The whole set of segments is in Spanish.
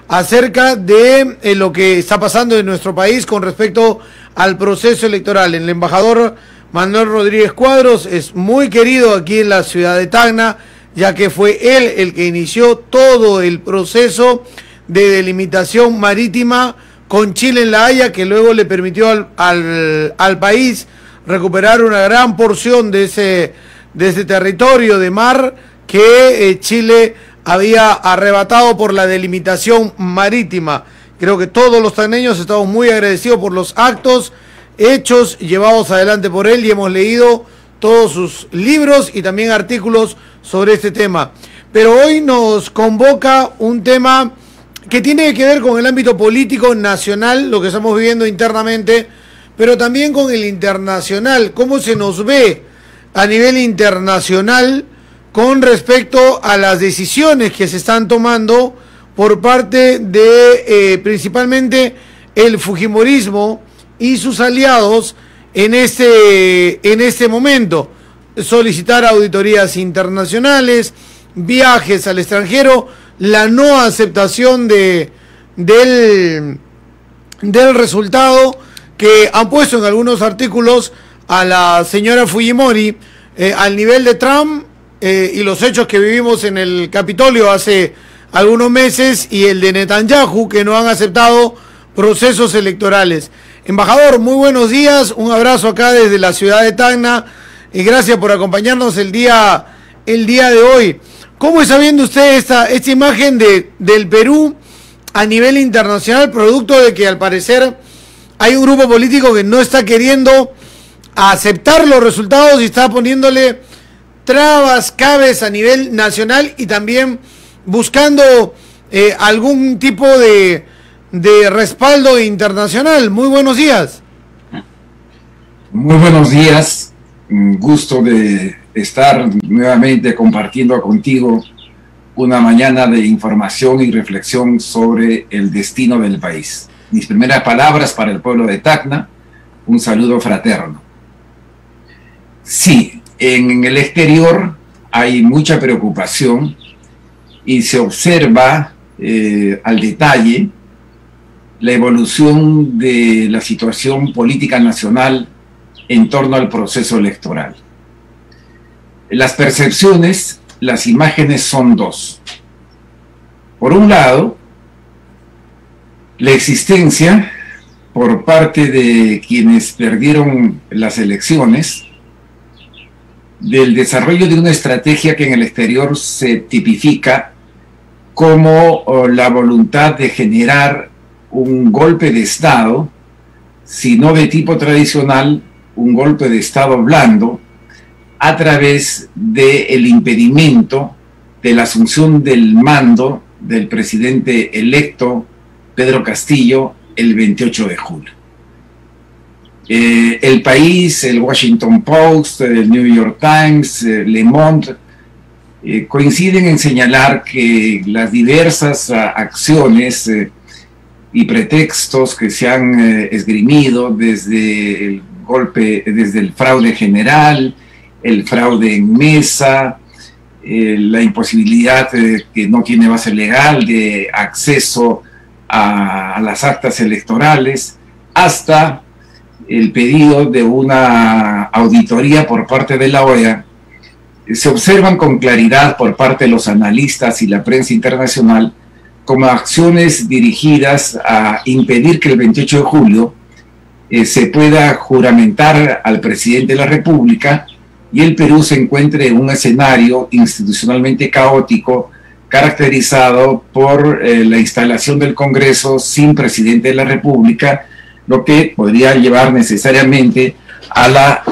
acerca de lo que está pasando en nuestro país con respecto al proceso electoral. El embajador Manuel Rodríguez Cuadros es muy querido aquí en la ciudad de Tacna, ya que fue él el que inició todo el proceso de delimitación marítima con Chile en La Haya, que luego le permitió al país recuperar una gran porción de ese territorio de mar que Chile había arrebatado por la delimitación marítima. Creo que todos los tacneños estamos muy agradecidos por los actos hechos, llevados adelante por él, y hemos leído todos sus libros y también artículos sobre este tema. Pero hoy nos convoca un tema que tiene que ver con el ámbito político nacional, lo que estamos viviendo internamente, pero también con el internacional, cómo se nos ve a nivel internacional con respecto a las decisiones que se están tomando por parte de principalmente el fujimorismo y sus aliados en este momento. Solicitar auditorías internacionales, viajes al extranjero, la no aceptación del resultado que han puesto en algunos artículos a la señora Fujimori al nivel de Trump y los hechos que vivimos en el Capitolio hace algunos meses, y el de Netanyahu, que no han aceptado procesos electorales. Embajador, muy buenos días, un abrazo acá desde la ciudad de Tacna y gracias por acompañarnos el día de hoy. ¿Cómo está viendo usted esta imagen del Perú a nivel internacional, producto de que al parecer hay un grupo político que no está queriendo aceptar los resultados y está poniéndole trabas, cabes a nivel nacional y también buscando algún tipo de respaldo internacional? Muy buenos días. Muy buenos días, un gusto de estar nuevamente compartiendo contigo una mañana de información y reflexión sobre el destino del país. Mis primeras palabras para el pueblo de Tacna, un saludo fraterno. Sí, en el exterior hay mucha preocupación y se observa al detalle la evolución de la situación política nacional en torno al proceso electoral. Las percepciones, las imágenes son dos. Por un lado, la existencia por parte de quienes perdieron las elecciones del desarrollo de una estrategia que en el exterior se tipifica como la voluntad de generar un golpe de Estado, si no de tipo tradicional, un golpe de Estado blando, a través del impedimento de la asunción del mando del presidente electo Pedro Castillo el 28 de julio. El País, el Washington Post, el New York Times, Le Monde, coinciden en señalar que las diversas acciones y pretextos que se han esgrimido desde el golpe, desde el fraude general, el fraude en mesa, la imposibilidad que no tiene base legal de acceso a las actas electorales, hasta el pedido de una auditoría por parte de la OEA, se observan con claridad por parte de los analistas y la prensa internacional como acciones dirigidas a impedir que el 28 de julio se pueda juramentar al presidente de la República y el Perú se encuentre en un escenario institucionalmente caótico caracterizado por la instalación del Congreso sin presidente de la República, lo que podría llevar necesariamente a la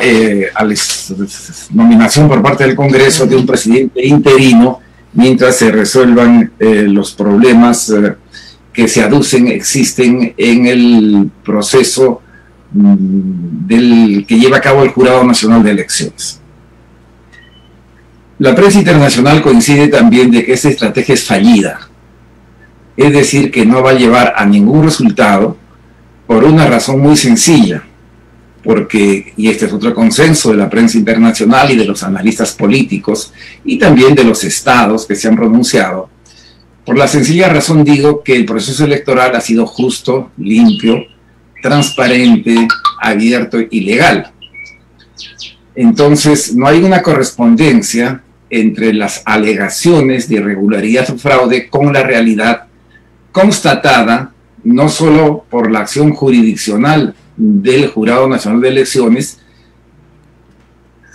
nominación por parte del Congreso de un presidente interino mientras se resuelvan los problemas que se aducen, existen en el proceso que lleva a cabo el Jurado Nacional de Elecciones. La prensa internacional coincide también de que esta estrategia es fallida, es decir, que no va a llevar a ningún resultado por una razón muy sencilla, porque, y este es otro consenso de la prensa internacional y de los analistas políticos y también de los estados que se han pronunciado, Por la sencilla razón digo que el proceso electoral ha sido justo, limpio, transparente, abierto y legal. Entonces, no hay una correspondencia entre las alegaciones de irregularidad o fraude con la realidad constatada, no solo por la acción jurisdiccional del Jurado Nacional de Elecciones,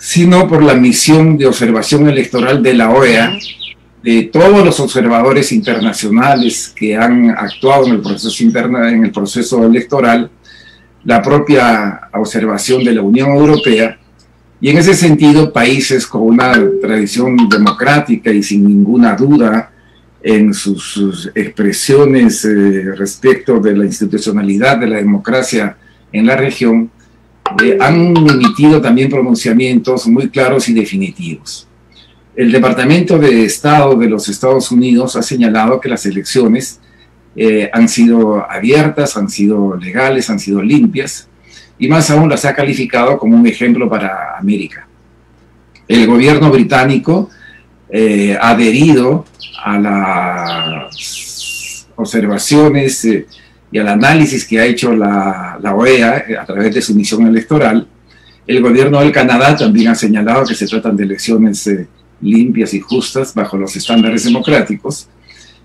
sino por la misión de observación electoral de la OEA, de todos los observadores internacionales que han actuado en el proceso electoral, la propia observación de la Unión Europea, y en ese sentido países con una tradición democrática y sin ninguna duda en sus expresiones respecto de la institucionalidad de la democracia en la región, han emitido también pronunciamientos muy claros y definitivos. El Departamento de Estado de los Estados Unidos ha señalado que las elecciones han sido abiertas, han sido legales, han sido limpias, y más aún las ha calificado como un ejemplo para América. El gobierno británico ha adherido a las observaciones y al análisis que ha hecho la OEA a través de su misión electoral. El gobierno del Canadá también ha señalado que se tratan de elecciones limpias y justas bajo los estándares democráticos.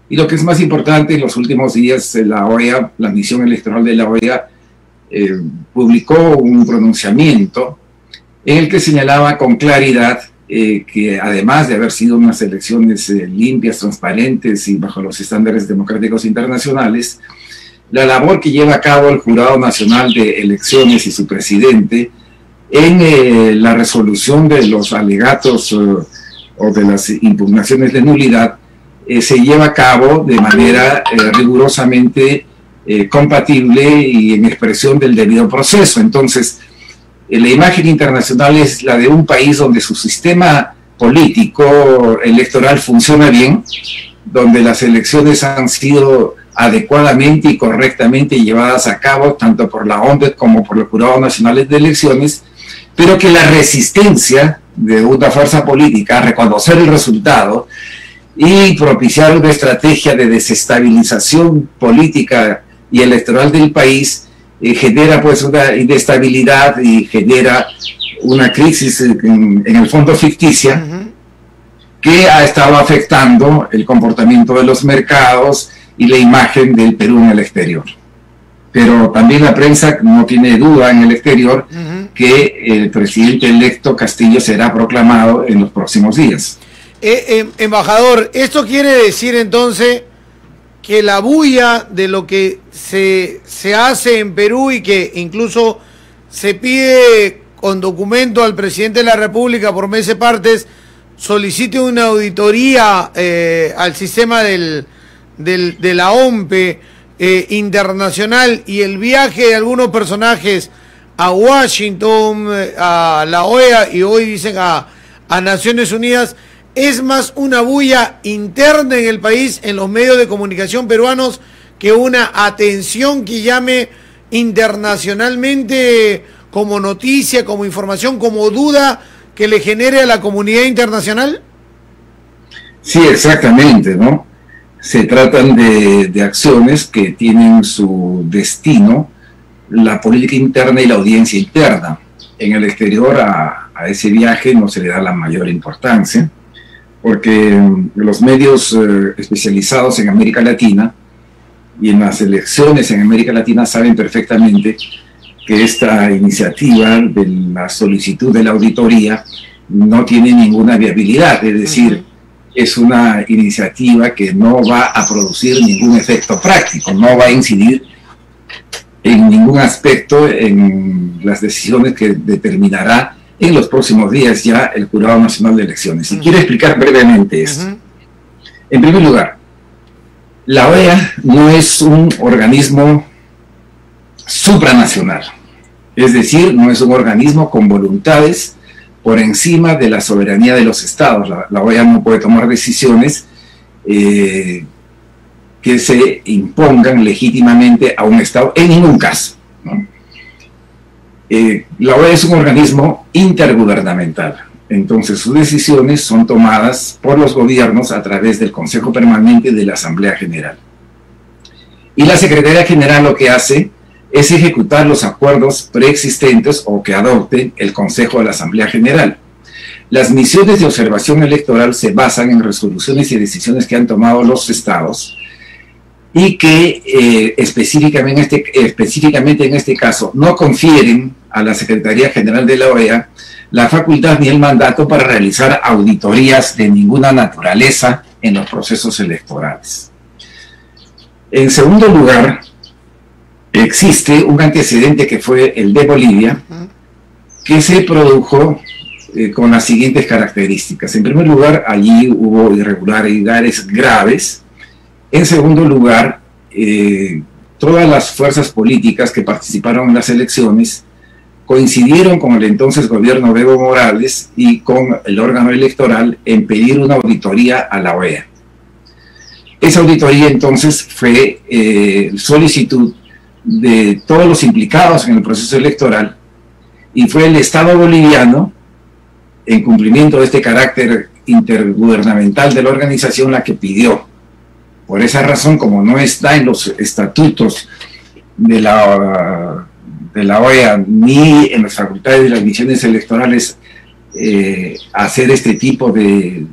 Y lo que es más importante, en los últimos días la OEA, la misión electoral de la OEA, publicó un pronunciamiento en el que señalaba con claridad que además de haber sido unas elecciones limpias, transparentes y bajo los estándares democráticos internacionales, la labor que lleva a cabo el Jurado Nacional de Elecciones y su presidente en la resolución de los alegatos o de las impugnaciones de nulidad se lleva a cabo de manera rigurosamente compatible y en expresión del debido proceso. Entonces, la imagen internacional es la de un país donde su sistema político electoral funciona bien, donde las elecciones han sido adecuadamente y correctamente llevadas a cabo tanto por la OMPE como por el Jurado Nacional de Elecciones, pero que la resistencia de una fuerza política a reconocer el resultado y propiciar una estrategia de desestabilización política y electoral del país genera pues una inestabilidad y genera una crisis en el fondo ficticia que ha estado afectando el comportamiento de los mercados y la imagen del Perú en el exterior. Pero también la prensa no tiene duda en el exterior que el presidente electo Castillo será proclamado en los próximos días. Embajador, ¿esto quiere decir entonces que la bulla de lo que se hace en Perú y que incluso se pide con documento al presidente de la República por meses partes, solicite una auditoría al sistema de la OMPE internacional y el viaje de algunos personajes a Washington, a la OEA y hoy dicen a Naciones Unidas, es más una bulla interna en el país, en los medios de comunicación peruanos, que una atención que llame internacionalmente como noticia, como información, como duda que le genere a la comunidad internacional? Sí, exactamente, ¿no? Se tratan de acciones que tienen su destino la política interna y la audiencia interna. En el exterior a ese viaje no se le da la mayor importancia, porque los medios especializados en América Latina y en las elecciones en América Latina saben perfectamente que esta iniciativa de la solicitud de la auditoría no tiene ninguna viabilidad, es decir, es una iniciativa que no va a producir ningún efecto práctico, no va a incidir en ningún aspecto en las decisiones que determinará en los próximos días ya el Jurado Nacional de Elecciones. Y quiero explicar brevemente esto. En primer lugar, la OEA no es un organismo supranacional, es decir, no es un organismo con voluntades por encima de la soberanía de los estados. La OEA no puede tomar decisiones que se impongan legítimamente a un estado en ningún caso, ¿no? La OEA es un organismo intergubernamental, Entonces sus decisiones son tomadas por los gobiernos a través del Consejo Permanente de la Asamblea General. Y la Secretaría General lo que hace es ejecutar los acuerdos preexistentes o que adopte el Consejo de la Asamblea General. Las misiones de observación electoral se basan en resoluciones y decisiones que han tomado los estados y que específicamente en este caso no confieren a la Secretaría General de la OEA la facultad ni el mandato para realizar auditorías de ninguna naturaleza en los procesos electorales. En segundo lugar, existe un antecedente que fue el de Bolivia, que se produjo con las siguientes características. En primer lugar, allí hubo irregularidades graves. En segundo lugar, todas las fuerzas políticas que participaron en las elecciones coincidieron con el entonces gobierno de Evo Morales y con el órgano electoral en pedir una auditoría a la OEA. Esa auditoría entonces fue solicitud de todos los implicados en el proceso electoral y fue el Estado boliviano, en cumplimiento de este carácter intergubernamental de la organización, la que pidió. Por esa razón, como no está en los estatutos de la OEA ni en las facultades de las misiones electorales hacer este tipo de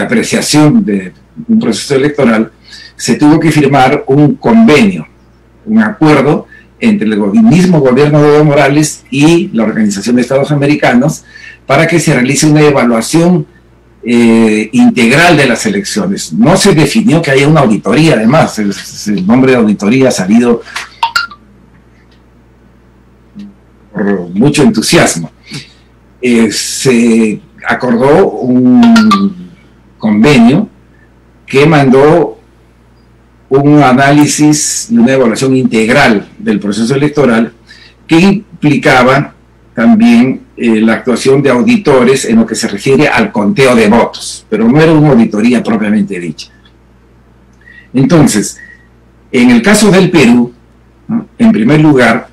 apreciación de un proceso electoral, se tuvo que firmar un convenio, un acuerdo entre el mismo gobierno de Evo Morales y la Organización de Estados Americanos para que se realice una evaluación integral de las elecciones. No se definió que haya una auditoría, además, el nombre de auditoría ha salido por mucho entusiasmo. Se acordó un convenio que mandó un análisis y una evaluación integral del proceso electoral que implicaba también la actuación de auditores en lo que se refiere al conteo de votos, pero no era una auditoría propiamente dicha. Entonces, en el caso del Perú, ¿no?, en primer lugar,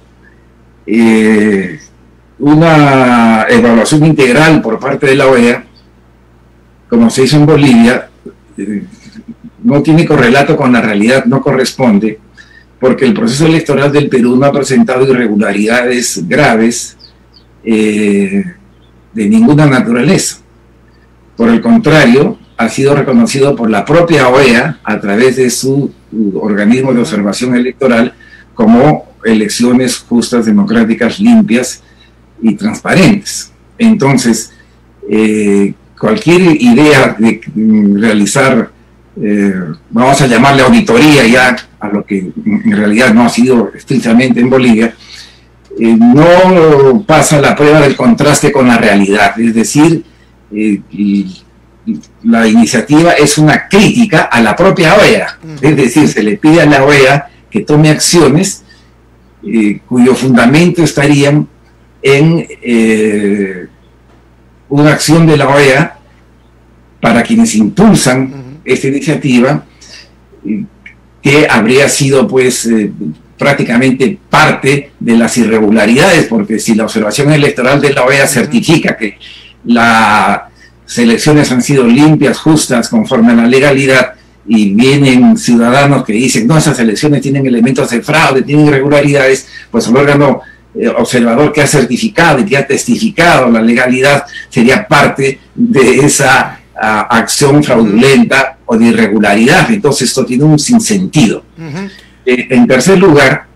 una evaluación integral por parte de la OEA, como se hizo en Bolivia, no tiene correlato con la realidad, no corresponde, porque el proceso electoral del Perú no ha presentado irregularidades graves de ninguna naturaleza. Por el contrario, ha sido reconocido por la propia OEA a través de su organismo de observación electoral como elecciones justas, democráticas, limpias y transparentes. Entonces, cualquier idea de realizar, vamos a llamarle auditoría ya a lo que en realidad no ha sido estrictamente en Bolivia, no pasa la prueba del contraste con la realidad. Es decir, la iniciativa es una crítica a la propia OEA. Es decir, se le pide a la OEA que tome acciones cuyo fundamento estarían en una acción de la OEA para quienes impulsan esta iniciativa, que habría sido pues prácticamente parte de las irregularidades, porque si la observación electoral de la OEA certifica que las elecciones han sido limpias, justas, conforme a la legalidad, y vienen ciudadanos que dicen, no, esas elecciones tienen elementos de fraude, tienen irregularidades, pues el órgano observador que ha certificado y que ha testificado la legalidad sería parte de esa acción fraudulenta o de irregularidad. Entonces esto tiene un sinsentido. En tercer lugar,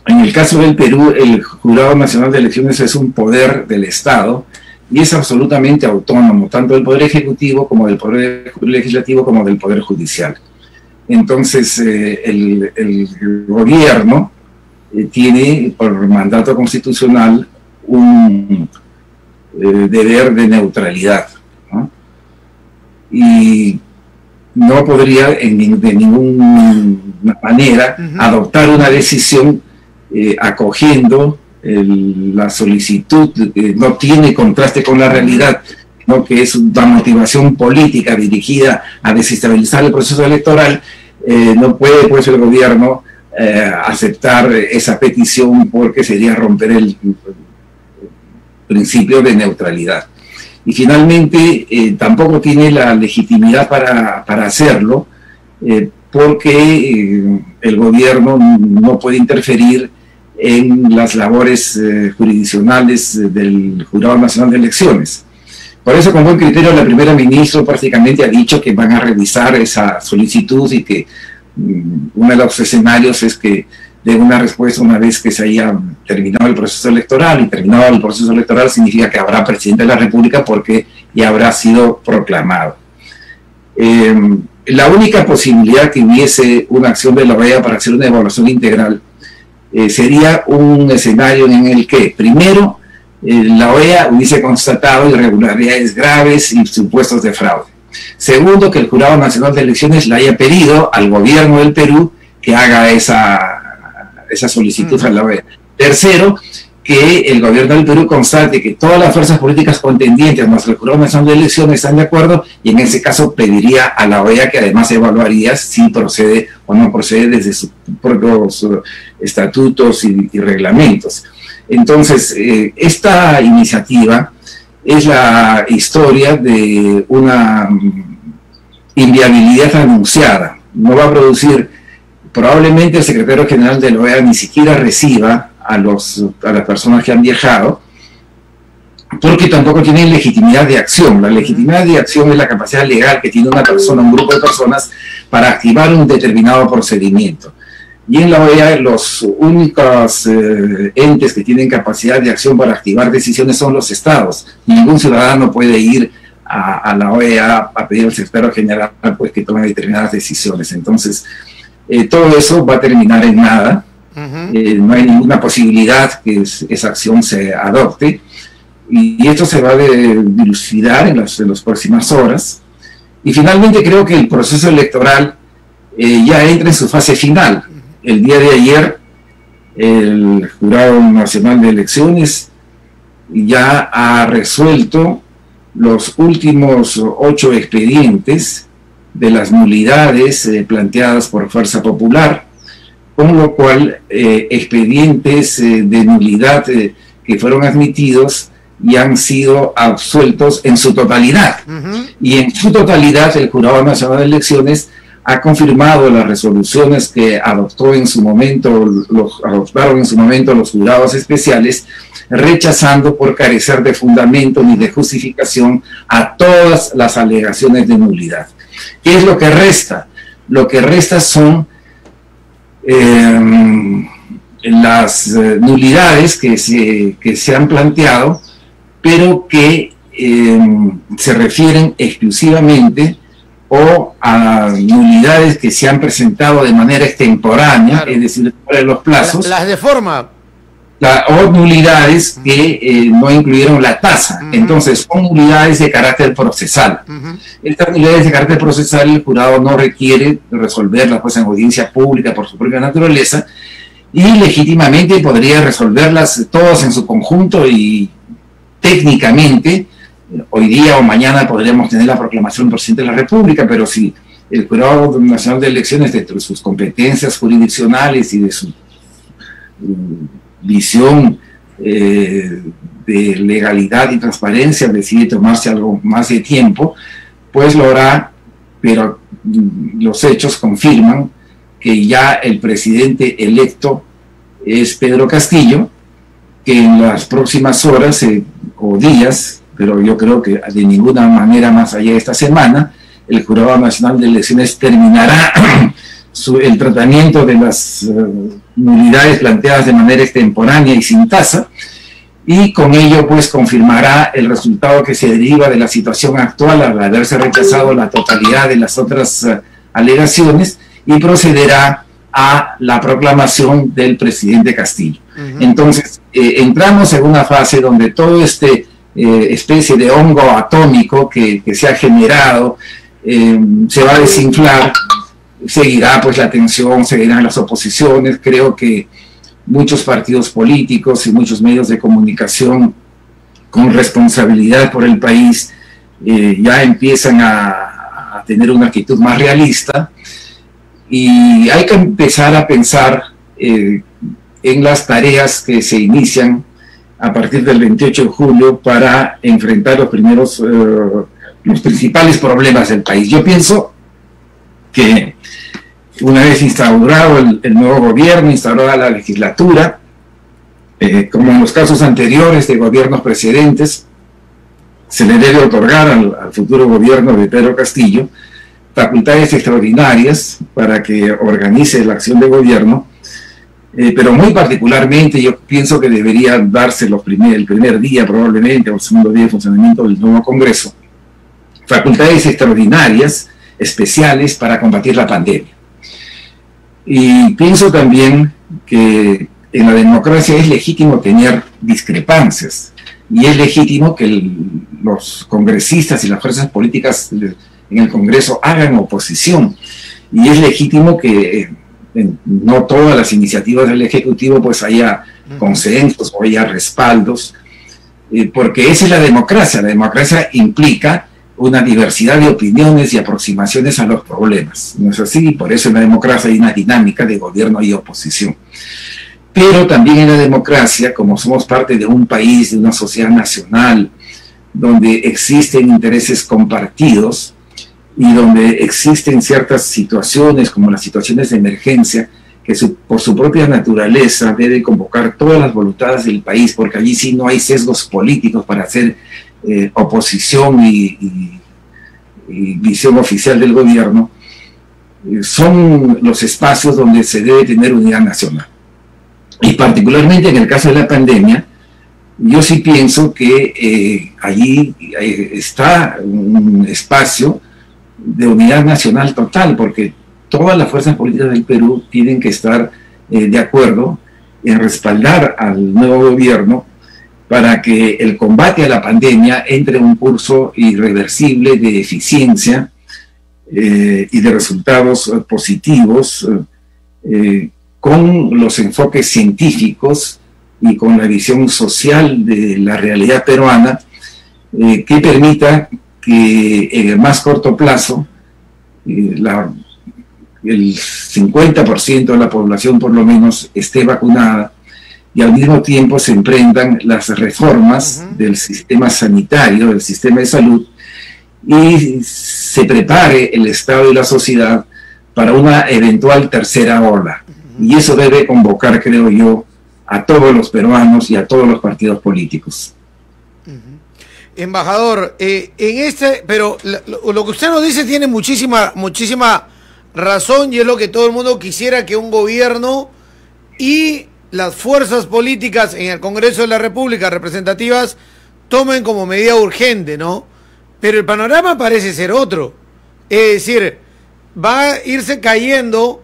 en el caso del Perú, el Jurado Nacional de Elecciones es un poder del Estado y es absolutamente autónomo, tanto del Poder Ejecutivo como del Poder Legislativo como del Poder Judicial. Entonces, el gobierno tiene por mandato constitucional un deber de neutralidad, ¿no? Y no podría de ninguna manera adoptar una decisión acogiendo la solicitud, no tiene contraste con la realidad, ¿no?, que es una motivación política dirigida a desestabilizar el proceso electoral. No puede pues el gobierno principio de neutralidad. Y finalmente tampoco tiene la legitimidad para hacerlo, porque el gobierno no puede interferir en las labores jurisdiccionales del Jurado Nacional de Elecciones. Por eso, con buen criterio, la primera ministra prácticamente ha dicho que van a revisar esa solicitud y que uno de los escenarios es que den una respuesta una vez que se haya terminado el proceso electoral, y terminado el proceso electoral significa que habrá presidente de la República porque ya habrá sido proclamado. La única posibilidad que hubiese una acción de la OEA para hacer una evaluación integral sería un escenario en el que, primero, la OEA hubiese constatado irregularidades graves y supuestos de fraude. Segundo, que el Jurado Nacional de Elecciones le haya pedido al gobierno del Perú que haga esa solicitud a la OEA. Tercero, que el gobierno del Perú constate que todas las fuerzas políticas contendientes más el Jurado Nacional de Elecciones están de acuerdo, y en ese caso pediría a la OEA que además evaluaría si procede o no procede desde sus propios estatutos y reglamentos. Entonces, esta iniciativa es la historia de una inviabilidad anunciada. No va a producir, probablemente el secretario general de la OEA ni siquiera reciba a las personas que han viajado, porque tampoco tienen legitimidad de acción. La legitimidad de acción es la capacidad legal que tiene una persona, un grupo de personas, para activar un determinado procedimiento. Y en la OEA los únicos entes que tienen capacidad de acción para activar decisiones son los estados. Ningún ciudadano puede ir a la OEA a pedir al secretario general pues, que tome determinadas decisiones. Entonces, todo eso va a terminar en nada. No hay ninguna posibilidad que esa acción se adopte. Y esto se va a dilucidar en las próximas horas. Y finalmente creo que el proceso electoral ya entra en su fase final. El día de ayer, el Jurado Nacional de Elecciones ya ha resuelto los últimos 8 expedientes de las nulidades planteadas por Fuerza Popular, con lo cual expedientes de nulidad que fueron admitidos y han sido absueltos en su totalidad. Y en su totalidad el Jurado Nacional de Elecciones ha confirmado las resoluciones que adoptaron en su momento los jurados especiales, rechazando por carecer de fundamento ni de justificación a todas las alegaciones de nulidad. ¿Qué es lo que resta? Lo que resta son las nulidades que se han planteado, pero que se refieren exclusivamente o a nulidades que se han presentado de manera extemporánea, claro, es decir, fuera de los plazos. Las de forma. O nulidades que no incluyeron la tasa. Entonces, son nulidades de carácter procesal. Estas nulidades de carácter procesal el jurado no requiere resolverlas pues, en audiencia pública por su propia naturaleza, y legítimamente podría resolverlas todas en su conjunto, y técnicamente hoy día o mañana podríamos tener la proclamación del presidente de la República, pero si el Jurado Nacional de Elecciones, dentro de sus competencias jurisdiccionales y de su visión de legalidad y transparencia, decide tomarse algo más de tiempo, pues lo hará, pero los hechos confirman que ya el presidente electo es Pedro Castillo, que en las próximas horas o días, pero yo creo que de ninguna manera más allá de esta semana, el Jurado Nacional de Elecciones terminará el tratamiento de las nulidades planteadas de manera extemporánea y sin tasa, y con ello pues confirmará el resultado que se deriva de la situación actual al haberse rechazado la totalidad de las otras alegaciones, y procederá a la proclamación del presidente Castillo. Entonces, entramos en una fase donde todo especie de hongo atómico que se ha generado se va a desinflar. Seguirá pues la tensión, seguirán las oposiciones. Creo que muchos partidos políticos y muchos medios de comunicación con responsabilidad por el país ya empiezan a tener una actitud más realista, y hay que empezar a pensar en las tareas que se inician a partir del 28 de julio para enfrentar los principales problemas del país. Yo pienso que una vez instaurado el nuevo gobierno, instaurada la legislatura, como en los casos anteriores de gobiernos precedentes, se le debe otorgar al futuro gobierno de Pedro Castillo facultades extraordinarias para que organice la acción de gobierno, pero muy particularmente yo pienso que debería darse el primer día probablemente o el segundo día de funcionamiento del nuevo Congreso, facultades extraordinarias, especiales para combatir la pandemia. Y pienso también que en la democracia es legítimo tener discrepancias y es legítimo que los congresistas y las fuerzas políticas en el Congreso hagan oposición, y es legítimo que no todas las iniciativas del Ejecutivo pues haya consensos o haya respaldos, porque esa es la democracia. La democracia implica una diversidad de opiniones y aproximaciones a los problemas, ¿no es así? Por eso en la democracia hay una dinámica de gobierno y oposición. Pero también en la democracia, como somos parte de un país, de una sociedad nacional, donde existen intereses compartidos y donde existen ciertas situaciones, como las situaciones de emergencia, que por su propia naturaleza debe convocar todas las voluntades del país, porque allí sí no hay sesgos políticos para hacer oposición y visión oficial del gobierno, son los espacios donde se debe tener unidad nacional. Y particularmente en el caso de la pandemia, yo sí pienso que allí está un espacio de unidad nacional total, porque todas las fuerzas políticas del Perú tienen que estar de acuerdo en respaldar al nuevo gobierno para que el combate a la pandemia entre en un curso irreversible de eficiencia y de resultados positivos, con los enfoques científicos y con la visión social de la realidad peruana, que permita que en el más corto plazo el 50% de la población por lo menos esté vacunada, y al mismo tiempo se emprendan las reformas del sistema sanitario, del sistema de salud, y se prepare el Estado y la sociedad para una eventual tercera ola. Y eso debe convocar, creo yo, a todos los peruanos y a todos los partidos políticos. Embajador, pero lo que usted nos dice tiene muchísima razón, y es lo que todo el mundo quisiera, que un gobierno y las fuerzas políticas en el Congreso de la República representativas tomen como medida urgente, ¿no? Pero el panorama parece ser otro. Es decir, va a irse cayendo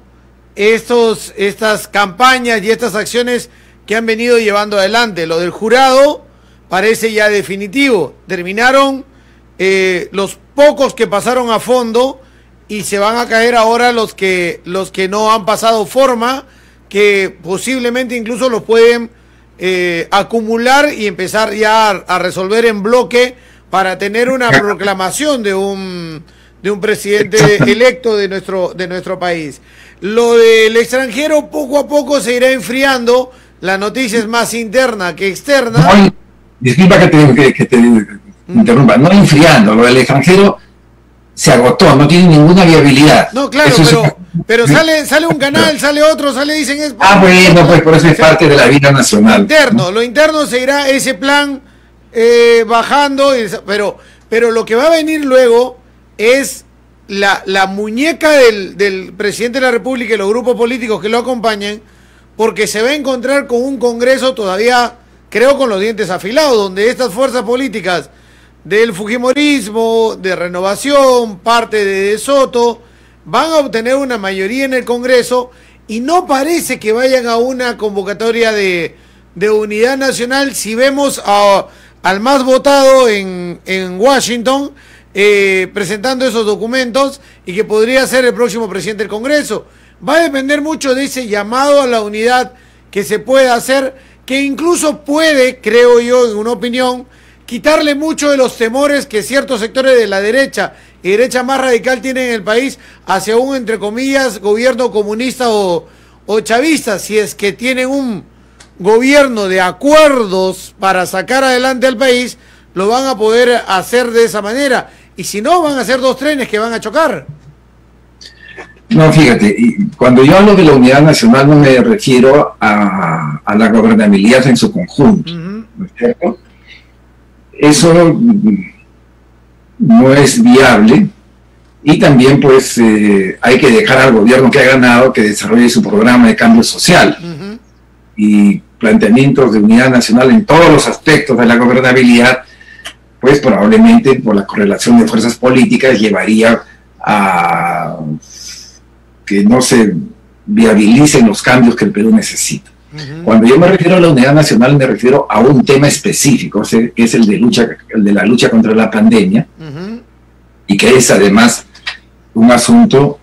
estas campañas y estas acciones que han venido llevando adelante. Lo del jurado parece ya definitivo. Terminaron los pocos que pasaron a fondo, y se van a caer ahora los que no han pasado forma, que posiblemente incluso los pueden acumular y empezar ya a resolver en bloque para tener una proclamación de un presidente electo de nuestro país. Lo del extranjero poco a poco se irá enfriando. La noticia es más interna que externa. No, disculpa que te interrumpa, no enfriando. Lo del extranjero se agotó, no tiene ninguna viabilidad. No, claro, pero sale un canal, sale otro, dicen es... bueno, pues por eso es parte de la vida nacional. Lo interno se irá ese plan bajando, pero lo que va a venir luego es la muñeca del presidente de la República y los grupos políticos que lo acompañan, porque se va a encontrar con un Congreso todavía, creo, con los dientes afilados, donde estas fuerzas políticas del fujimorismo, de Renovación, parte de Soto, van a obtener una mayoría en el Congreso, y no parece que vayan a una convocatoria de unidad nacional si vemos al más votado en Washington presentando esos documentos, y que podría ser el próximo presidente del Congreso. Va a depender mucho de ese llamado a la unidad que se puede hacer, que incluso puede, creo yo, en una opinión, quitarle mucho de los temores que ciertos sectores de la derecha y derecha más radical tienen en el país hacia un, entre comillas, gobierno comunista o chavista, si es que tienen gobierno de acuerdos para sacar adelante al país, lo van a poder hacer de esa manera. Y si no, van a ser dos trenes que van a chocar. No, fíjate, cuando yo hablo de la unidad nacional no me refiero a la gobernabilidad en su conjunto, ¿no es cierto? Eso no es viable, y también pues hay que dejar al gobierno que ha ganado que desarrolle su programa de cambio social y planteamientos de unidad nacional en todos los aspectos de la gobernabilidad, pues probablemente por la correlación de fuerzas políticas llevaría a que no se viabilicen los cambios que el Perú necesita. Cuando yo me refiero a la unidad nacional, me refiero a un tema específico, que es el de la lucha contra la pandemia, y que es además un asunto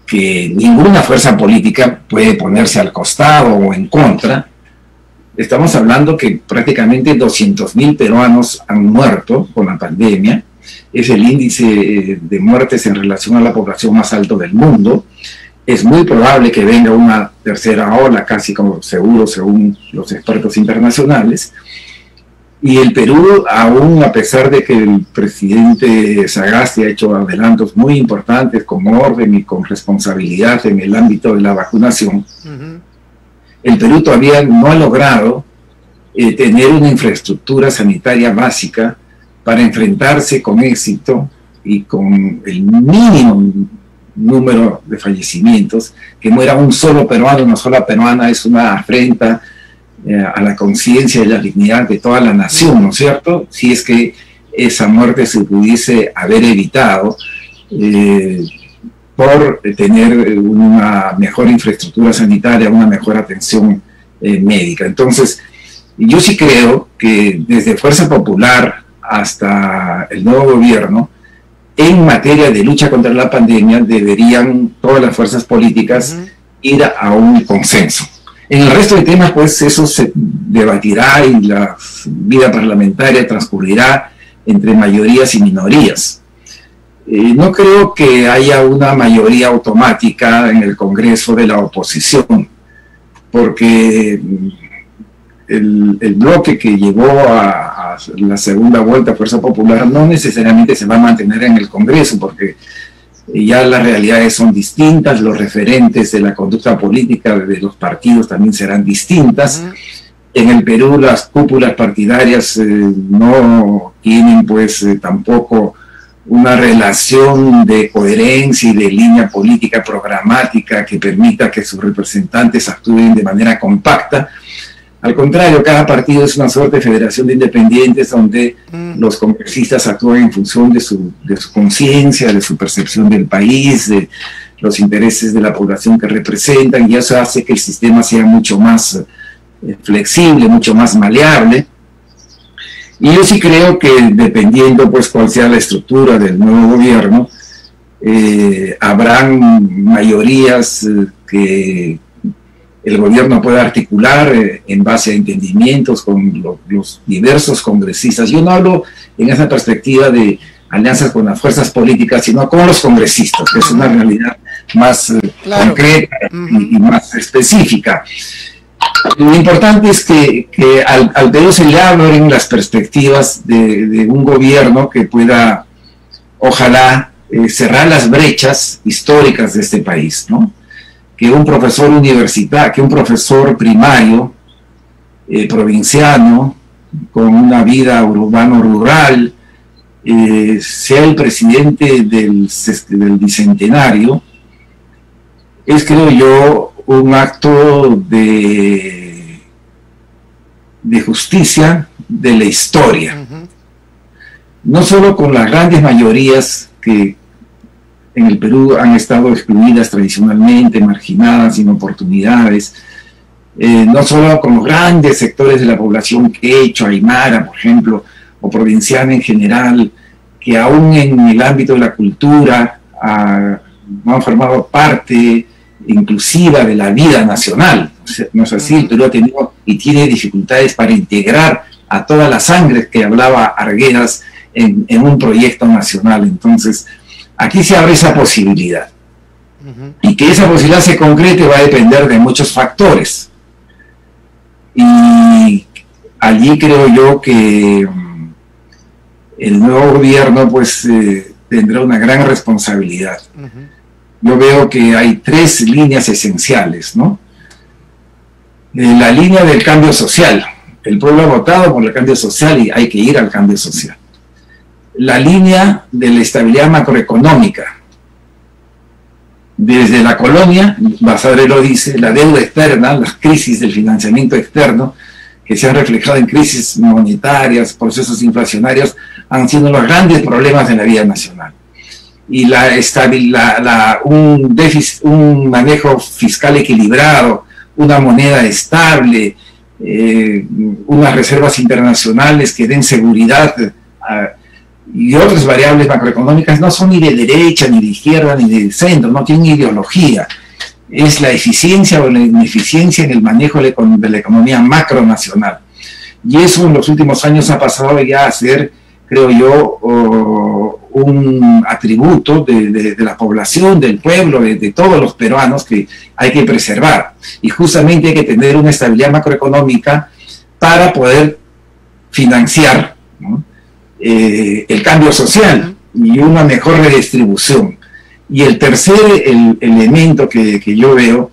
que ninguna fuerza política puede ponerse al costado o en contra. Estamos hablando que prácticamente 200.000 peruanos han muerto con la pandemia. Es el índice de muertes en relación a la población más alto del mundo. Es muy probable que venga una tercera ola, casi como seguro, según los expertos internacionales. Y el Perú, aún a pesar de que el presidente Sagasti ha hecho adelantos muy importantes con orden y con responsabilidad en el ámbito de la vacunación, el Perú todavía no ha logrado tener una infraestructura sanitaria básica para enfrentarse con éxito y con el mínimo número de fallecimientos. Que muera un solo peruano, una sola peruana, es una afrenta a la conciencia y la dignidad de toda la nación, ¿no es cierto? Si es que esa muerte se pudiese haber evitado por tener una mejor infraestructura sanitaria, una mejor atención médica. Entonces, yo sí creo que desde Fuerza Popular hasta el nuevo gobierno, en materia de lucha contra la pandemia, deberían todas las fuerzas políticas ir a un consenso. En el resto de temas, pues eso se debatirá y la vida parlamentaria transcurrirá entre mayorías y minorías. No creo que haya una mayoría automática en el Congreso de la oposición, porque el bloque que llevó a la segunda vuelta a Fuerza Popular no necesariamente se va a mantener en el Congreso, porque ya las realidades son distintas, los referentes de la conducta política de los partidos también serán distintas. En el Perú las cúpulas partidarias no tienen pues tampoco una relación de coherencia y de línea política programática que permita que sus representantes actúen de manera compacta. Al contrario, cada partido es una suerte de federación de independientes donde los congresistas actúan en función de su conciencia, de su percepción del país, de los intereses de la población que representan, y eso hace que el sistema sea mucho más flexible, mucho más maleable. Y yo sí creo que dependiendo pues cuál sea la estructura del nuevo gobierno, habrán mayorías que el gobierno puede articular en base a entendimientos con los diversos congresistas. Yo no hablo en esa perspectiva de alianzas con las fuerzas políticas, sino con los congresistas, que es una realidad más concreta y más específica. Lo importante es que al Perú se le abren las perspectivas de un gobierno que pueda, ojalá, cerrar las brechas históricas de este país, ¿no? Que un profesor universitario, que un profesor primario, provinciano, con una vida urbano-rural, sea el presidente del bicentenario, es, creo yo, un acto de justicia de la historia. No solo con las grandes mayorías que en el Perú han estado excluidas tradicionalmente, marginadas, sin oportunidades, no solo con los grandes sectores de la población quechua, aymara, por ejemplo, o provinciana en general, que aún en el ámbito de la cultura no han formado parte inclusiva de la vida nacional. No es así, el Perú ha tenido y tiene dificultades para integrar a toda la sangre que hablaba Arguedas en un proyecto nacional. Entonces, aquí se abre esa posibilidad. Y que esa posibilidad se concrete va a depender de muchos factores. Y allí creo yo que el nuevo gobierno pues tendrá una gran responsabilidad. Yo veo que hay tres líneas esenciales, ¿no? La línea del cambio social. El pueblo ha votado por el cambio social y hay que ir al cambio social. La línea de la estabilidad macroeconómica. Desde la colonia, Basadre lo dice, la deuda externa, las crisis del financiamiento externo, que se han reflejado en crisis monetarias, procesos inflacionarios, han sido los grandes problemas de la vida nacional. Y un manejo fiscal equilibrado, una moneda estable, unas reservas internacionales que den seguridad y otras variables macroeconómicas no son ni de derecha, ni de izquierda, ni de centro, no tienen ideología. Es la eficiencia o la ineficiencia en el manejo de la economía macronacional. Y eso en los últimos años ha pasado ya a ser, creo yo, un atributo de la población, del pueblo, de todos los peruanos que hay que preservar. Y justamente hay que tener una estabilidad macroeconómica para poder financiar, ¿no?, el cambio social y una mejor redistribución. Y el tercer elemento que yo veo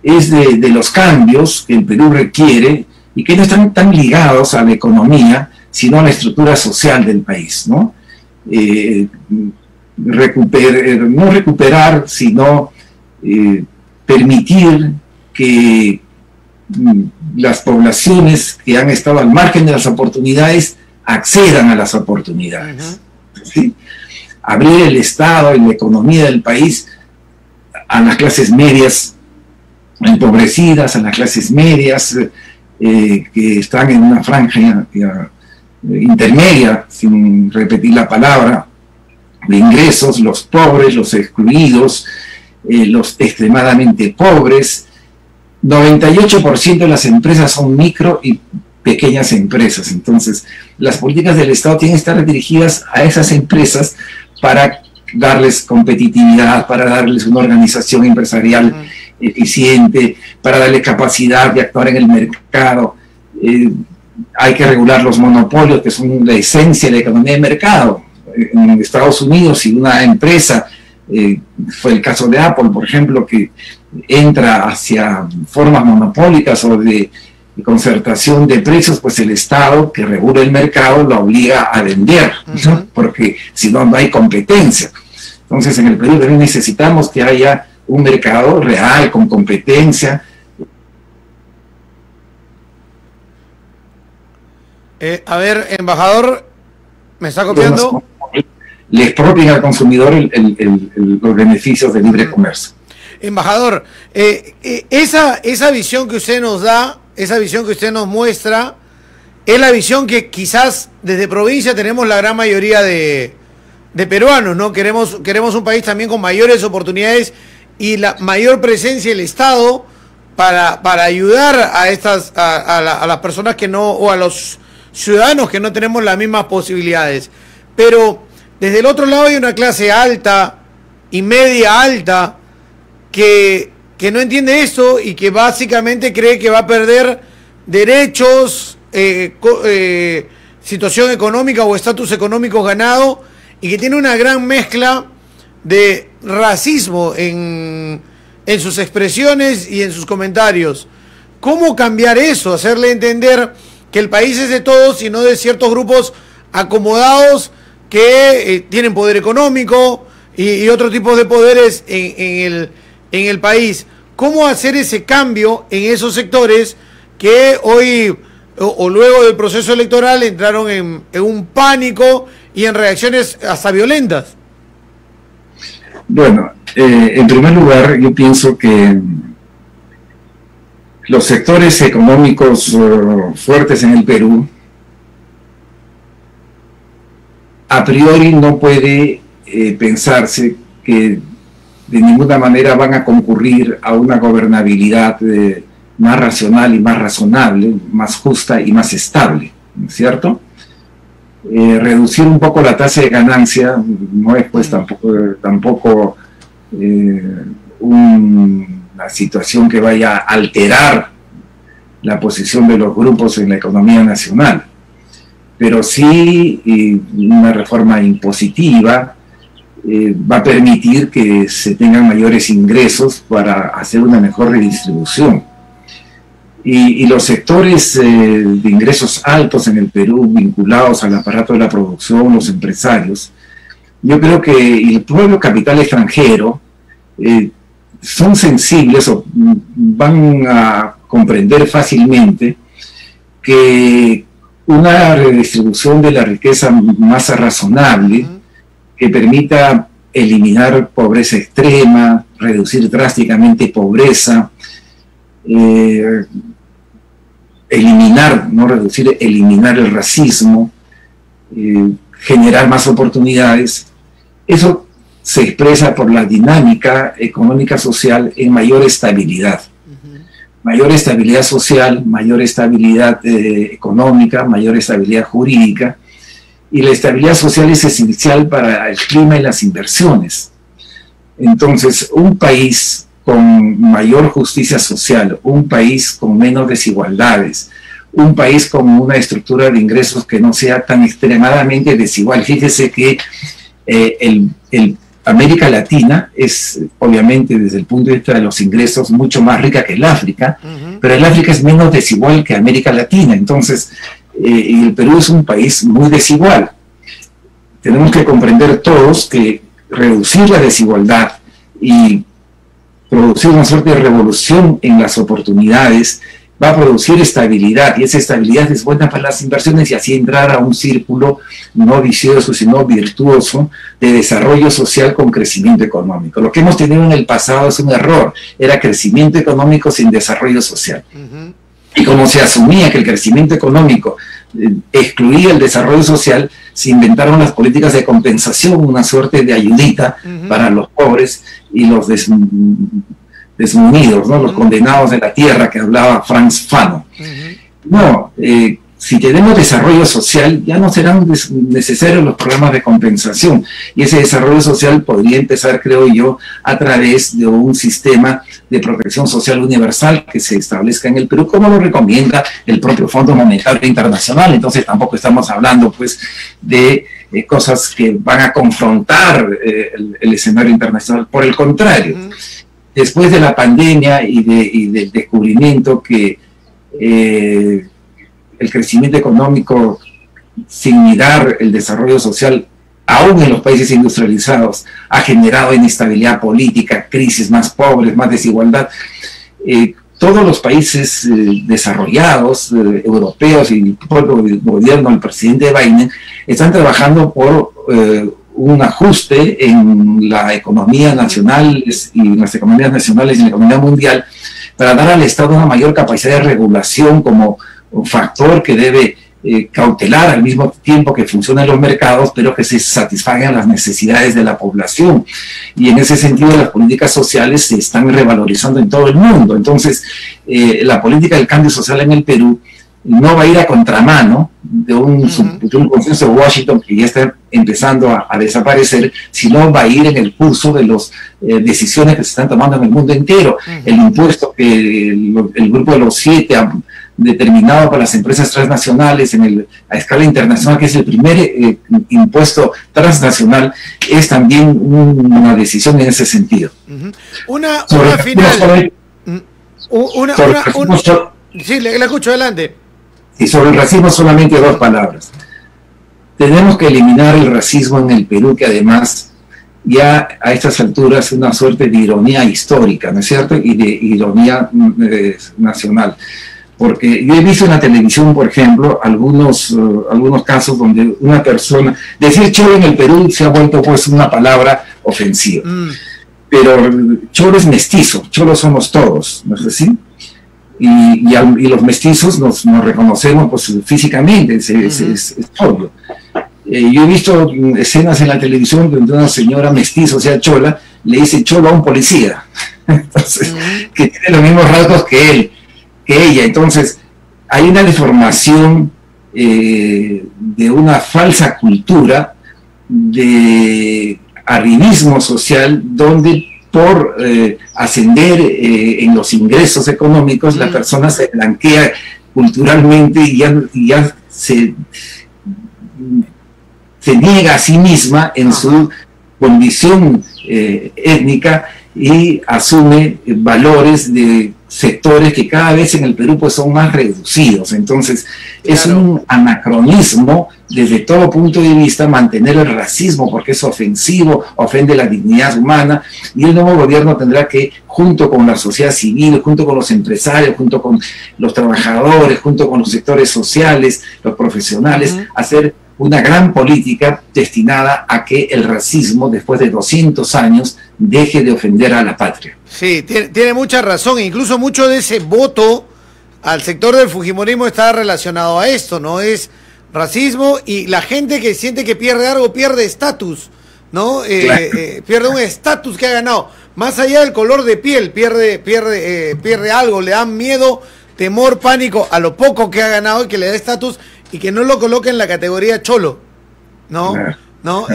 es de los cambios que el Perú requiere y que no están tan ligados a la economía, sino a la estructura social del país, ¿no? No recuperar, sino permitir que las poblaciones que han estado al margen de las oportunidades accedan a las oportunidades. ¿Sí? Abrir el Estado y la economía del país a las clases medias empobrecidas, a las clases medias que están en una franja intermedia, sin repetir la palabra, de ingresos, los pobres, los excluidos, los extremadamente pobres. 98% de las empresas son micro y pequeñas empresas. Entonces, las políticas del Estado tienen que estar dirigidas a esas empresas para darles competitividad, para darles una organización empresarial eficiente, para darles capacidad de actuar en el mercado. Hay que regular los monopolios, que son la esencia de la economía de mercado. En Estados Unidos, si una empresa, fue el caso de Apple, por ejemplo, que entra hacia formas monopólicas o de concertación de precios, pues el Estado que regula el mercado lo obliga a vender, ¿no? Porque si no, no hay competencia. Entonces, en el Perú también necesitamos que haya un mercado real, con competencia. A ver, embajador, ¿me está copiando? Le expropien al consumidor los beneficios del libre comercio. Embajador, esa visión que usted nos da, esa visión que usted nos muestra, es la visión que quizás desde provincia tenemos la gran mayoría de peruanos, ¿no? Queremos un país también con mayores oportunidades y la mayor presencia del Estado para ayudar a las personas que no, o a los ciudadanos que no tenemos las mismas posibilidades. Pero desde el otro lado hay una clase alta y media alta que no entiende esto y que básicamente cree que va a perder derechos, situación económica o estatus económico ganado, y que tiene una gran mezcla de racismo en sus expresiones y en sus comentarios. ¿Cómo cambiar eso? Hacerle entender que el país es de todos y no de ciertos grupos acomodados que tienen poder económico y otro tipo de poderes en el país. ¿Cómo hacer ese cambio en esos sectores que hoy o luego del proceso electoral entraron en un pánico y en reacciones hasta violentas? Bueno, en primer lugar, yo pienso que los sectores económicos fuertes en el Perú a priori no puede pensarse que de ninguna manera van a concurrir a una gobernabilidad más racional y más razonable, más justa y más estable, ¿no es cierto? Reducir un poco la tasa de ganancia no es pues tampoco una situación que vaya a alterar la posición de los grupos en la economía nacional, pero sí una reforma impositiva va a permitir que se tengan mayores ingresos para hacer una mejor redistribución. Y los sectores de ingresos altos en el Perú, vinculados al aparato de la producción, los empresarios, yo creo que el propio capital extranjero son sensibles o van a comprender fácilmente que una redistribución de la riqueza más razonable, que permita eliminar pobreza extrema, reducir drásticamente pobreza, eliminar el racismo, generar más oportunidades. Eso se expresa por la dinámica económica social en mayor estabilidad. Mayor estabilidad social, mayor estabilidad económica, mayor estabilidad jurídica. Y la estabilidad social es esencial para el clima y las inversiones. Entonces, un país con mayor justicia social, un país con menos desigualdades, un país con una estructura de ingresos que no sea tan extremadamente desigual. Fíjese que América Latina es, obviamente, desde el punto de vista de los ingresos, mucho más rica que el África, pero el África es menos desigual que América Latina. Entonces, y el Perú es un país muy desigual. Tenemos que comprender todos que reducir la desigualdad y producir una suerte de revolución en las oportunidades va a producir estabilidad, y esa estabilidad es buena para las inversiones, y así entrar a un círculo no vicioso, sino virtuoso, de desarrollo social con crecimiento económico. Lo que hemos tenido en el pasado es un error, era crecimiento económico sin desarrollo social. Y como se asumía que el crecimiento económico excluía el desarrollo social, se inventaron las políticas de compensación, una suerte de ayudita para los pobres y los desmunidos, ¿no? Los condenados de la tierra, que hablaba Frantz Fanon. No, si tenemos desarrollo social, ya no serán necesarios los programas de compensación, y ese desarrollo social podría empezar, creo yo, a través de un sistema de protección social universal que se establezca en el Perú, como lo recomienda el propio Fondo Monetario Internacional. Entonces tampoco estamos hablando, pues, de cosas que van a confrontar el escenario internacional. Por el contrario, después de la pandemia y del descubrimiento que el crecimiento económico, sin mirar el desarrollo social, aún en los países industrializados, ha generado inestabilidad política, crisis, más pobres, más desigualdad. Todos los países desarrollados, europeos, y el propio gobierno, el presidente Biden, están trabajando por un ajuste en la economía nacional y en las economías nacionales y en la economía mundial, para dar al Estado una mayor capacidad de regulación como un factor que debe cautelar al mismo tiempo que funcionan los mercados, pero que se satisfagan las necesidades de la población. Y en ese sentido, las políticas sociales se están revalorizando en todo el mundo. Entonces, la política del cambio social en el Perú no va a ir a contramano de un consenso de Washington que ya está empezando a desaparecer, sino va a ir en el curso de las decisiones que se están tomando en el mundo entero. El impuesto que el grupo de los 7 ha determinado para las empresas transnacionales a escala internacional, que es el primer impuesto transnacional, es también una decisión en ese sentido. Una final. Sí, le escucho, adelante. Y sobre el racismo, solamente 2 palabras. Tenemos que eliminar el racismo en el Perú, que además ya a estas alturas es una suerte de ironía histórica, ¿no es cierto? Y de ironía nacional. Porque yo he visto en la televisión, por ejemplo, algunos casos donde una persona, decir cholo en el Perú se ha vuelto pues una palabra ofensiva. Pero cholo es mestizo, cholo somos todos, ¿no es así? Y los mestizos nos reconocemos pues físicamente, es obvio. Yo he visto escenas en la televisión donde una señora mestiza, o sea, chola, le dice cholo a un policía, entonces, que tiene los mismos rasgos que ella. Entonces, hay una deformación de una falsa cultura de arribismo social, donde por ascender en los ingresos económicos, la persona se blanquea culturalmente y ya se niega a sí misma en su condición étnica y asume valores de sectores que cada vez en el Perú pues son más reducidos. Entonces es un anacronismo desde todo punto de vista mantener el racismo, porque es ofensivo, ofende la dignidad humana, y el nuevo gobierno tendrá que, junto con la sociedad civil, junto con los empresarios, junto con los trabajadores, junto con los sectores sociales, los profesionales, hacer una gran política destinada a que el racismo, después de 200 años, deje de ofender a la patria. Sí, tiene mucha razón. Incluso mucho de ese voto al sector del fujimorismo está relacionado a esto, ¿no? Es racismo, y la gente que siente que pierde algo, pierde estatus, ¿no? Claro. Pierde un estatus que ha ganado. Más allá del color de piel, pierde algo, le dan miedo, temor, pánico a lo poco que ha ganado y que le da estatus, y que no lo coloque en la categoría cholo, ¿no? ¿No?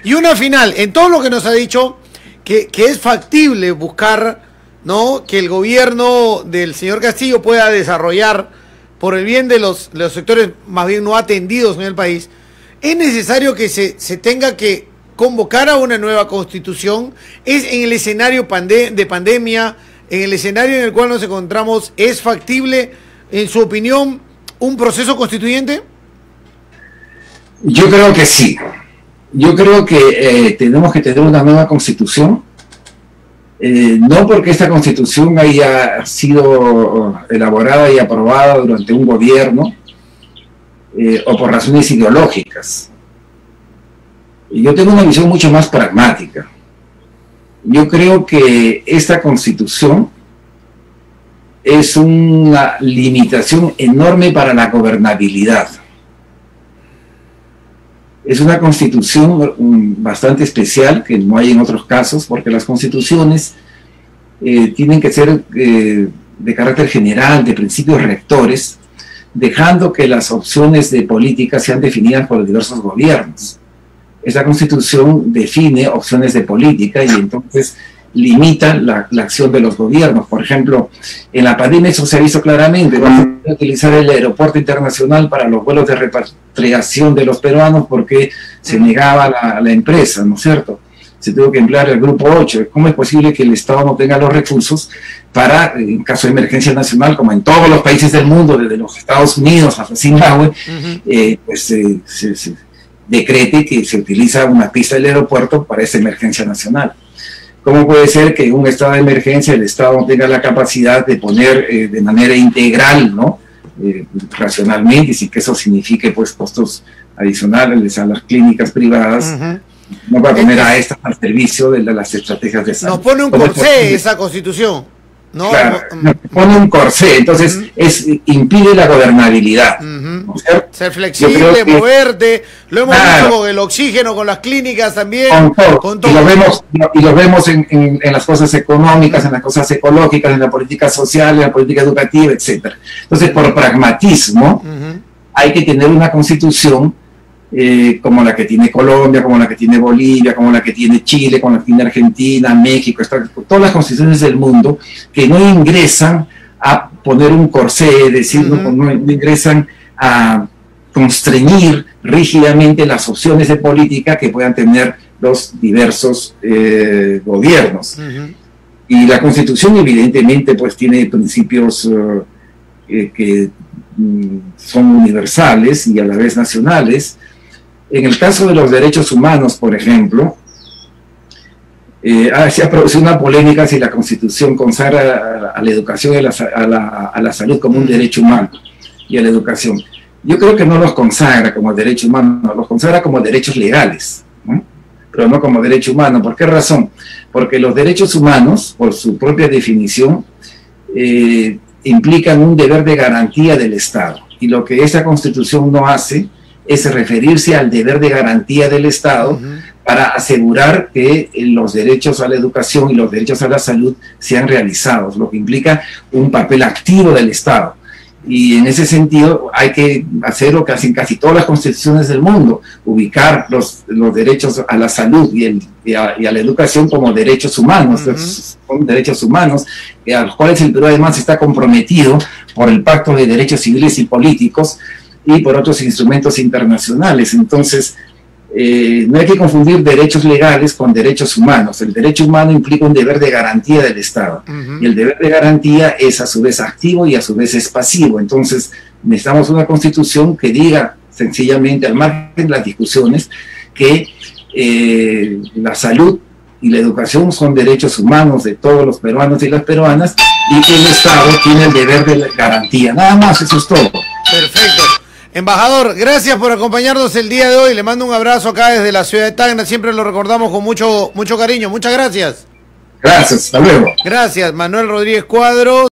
Y una final, en todo lo que nos ha dicho, que es factible buscar, ¿no?, que el gobierno del señor Castillo pueda desarrollar por el bien de los sectores más bien no atendidos en el país. Es necesario que se tenga que convocar a una nueva constitución. Es en el escenario de pandemia, en el escenario en el cual nos encontramos, ¿es factible, en su opinión, un proceso constituyente? Yo creo que sí. Yo creo que tenemos que tener una nueva constitución, no porque esta constitución haya sido elaborada y aprobada durante un gobierno o por razones ideológicas. Yo tengo una visión mucho más pragmática. Yo creo que esta constitución es una limitación enorme para la gobernabilidad. Es una constitución bastante especial, que no hay en otros casos, porque las constituciones tienen que ser de carácter general, de principios rectores, dejando que las opciones de política sean definidas por los diversos gobiernos. Esta constitución define opciones de política y entonces limita la acción de los gobiernos. Por ejemplo, en la pandemia eso se ha visto claramente. Vamos a utilizar el aeropuerto internacional para los vuelos de repatriación de los peruanos porque se negaba la empresa, ¿no es cierto? Se tuvo que emplear el grupo 8. ¿Cómo es posible que el Estado no tenga los recursos para, en caso de emergencia nacional, como en todos los países del mundo, desde los Estados Unidos hasta Zimbabue, se decrete que se utiliza una pista del aeropuerto para esa emergencia nacional? ¿Cómo puede ser que en un estado de emergencia el Estado no tenga la capacidad de poner de manera integral, ¿no? Racionalmente, y sin que eso signifique pues costos adicionales a las clínicas privadas, no va a poner a estas al servicio de las estrategias de salud? Nos pone un corsé esa constitución, ¿no? Claro, nos pone un corsé, entonces impide la gobernabilidad. ¿No es cierto? Ser flexible, moverte, lo hemos visto con el oxígeno, con las clínicas también, con todo. Y lo vemos en las cosas económicas, en las cosas ecológicas, en la política social, en la política educativa, etcétera. Entonces, por pragmatismo, hay que tener una constitución como la que tiene Colombia, como la que tiene Bolivia, como la que tiene Chile, como la que tiene Argentina, México, todas las constituciones del mundo que no ingresan a poner un corsé, es decir, no ingresan a constreñir rígidamente las opciones de política que puedan tener los diversos gobiernos. Y la Constitución evidentemente pues tiene principios que son universales y a la vez nacionales. En el caso de los derechos humanos, por ejemplo, se ha producido una polémica si la Constitución consagra a la educación y a la salud como un derecho humano y a la educación. Yo creo que no los consagra como derecho humano, los consagra como derechos legales, ¿no? Pero no como derecho humano. ¿Por qué razón? Porque los derechos humanos, por su propia definición, implican un deber de garantía del Estado. Y lo que esa Constitución no hace es referirse al deber de garantía del Estado para asegurar que los derechos a la educación y los derechos a la salud sean realizados, lo que implica un papel activo del Estado. Y en ese sentido hay que hacer lo que hacen casi todas las constituciones del mundo, ubicar los derechos a la salud y a la educación como derechos humanos. Son derechos humanos a los cuales el Perú además está comprometido por el Pacto de Derechos Civiles y Políticos y por otros instrumentos internacionales. Entonces, no hay que confundir derechos legales con derechos humanos. El derecho humano implica un deber de garantía del Estado, y el deber de garantía es a su vez activo y a su vez es pasivo. Entonces necesitamos una constitución que diga sencillamente, al margen de las discusiones, que la salud y la educación son derechos humanos de todos los peruanos y las peruanas, y que el Estado tiene el deber de garantía. Nada más, eso es todo. Perfecto. Embajador, gracias por acompañarnos el día de hoy. Le mando un abrazo acá desde la ciudad de Tacna. Siempre lo recordamos con mucho cariño. Muchas gracias. Gracias, hasta luego. Gracias, Manuel Rodríguez Cuadros.